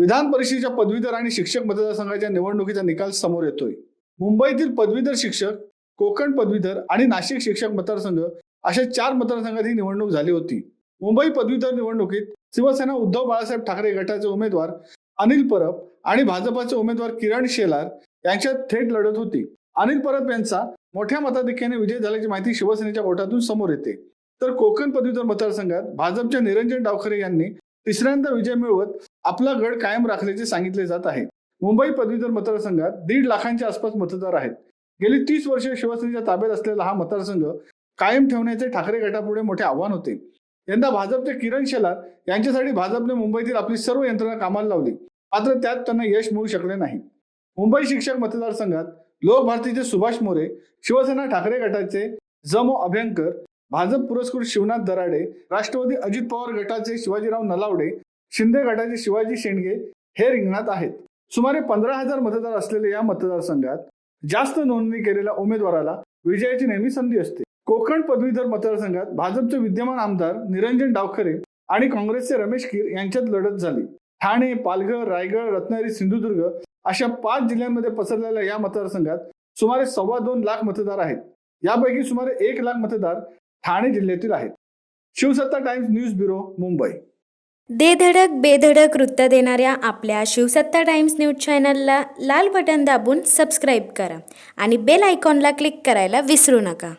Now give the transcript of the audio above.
विधान परिषदेच्या पदवीधर आणि शिक्षक मतदारसंघाच्या निवडणुकीचा निकाल समोर येतोय. मुंबईतील पदवीधर शिक्षक, कोकण पदवीधर आणि नाशिक शिक्षक मतदारसंघ अशा 4 मतदारसंघात ही निवडणूक झाली होती. मुंबई पदवीधर निवडणुकीत शिवसेना उद्धव बाळासाहेब ठाकरे गटाचे उमेदवार अनिल परब आणि भाजपाचे उमेदवार किरण शेलार यांच्यात थेट लढत होती. अनिल परब यांचा मोठ्या मताधिक्याने विजय झाल्याची माहिती शिवसेनेच्या गोटातून समोर येते. तर कोकण पदवीधर मतदारसंघात भाजपच्या निरंजन डावखरे यांनी तिसऱ्यांदा विजय मिळवत आपला गड कायम राखल्याचे सांगितले जात आहे. मुंबई पदवीधर मतदारसंघात 1.5 लाखांच्या आसपास मतदार आहेत. गेली 30 वर्षे शिवसेनेच्या ताब्यात असलेला हा मतदारसंघ कायम ठेवण्याचे ठाकरे गटापुढे मोठे आव्हान होते. यंदा भाजपचे किरण शेलार यांच्यासाठी भाजपने मुंबईतील आपली सर्व यंत्रणा कामाला लावली, मात्र त्यात त्यांना यश मिळू शकले नाही. मुंबई शिक्षक मतदारसंघात लोक भारतीचे सुभाष मोरे, शिवसेना ठाकरे गटाचे जमो अभ्यंकर, भाजप पुरस्कृत शिवनाथ दराडे, राष्ट्रवादी अजित पवार गटाचे शिवाजीराव नलावडे, शिंदे गटाचे शिवाजी शेंडगे हे रिंगणात आहेत. सुमारे 15,000 मतदार असलेल्या या मतदारसंघात जास्त नोंदणी केलेल्या उमेदवाराला विजयाची नेहमी संधी असते. कोकण पदवीधर मतदारसंघात भाजपचे विद्यमान आमदार निरंजन डावखरे आणि काँग्रेसचे रमेश कीर यांच्यात लढत झाली. ठाणे, पालघर, रायगड, रत्नागिरी, सिंधुदुर्ग अशा 5 जिल्ह्यांमध्ये पसरलेल्या या मतदारसंघात सुमारे 2.25 लाख मतदार आहेत. यापैकी सुमारे 1 लाख मतदार ठाणे जिल्ह्यातील आहेत. शिवसत्ता टाइम्स न्यूज ब्युरो, मुंबई. दे धडक बेधडक वृत्त देणाऱ्या आपल्या शिवसत्ता टाइम्स न्यूज चॅनलला लाल बटन दाबून सबस्क्राईब करा आणि बेल आयकॉनला क्लिक करायला विसरू नका.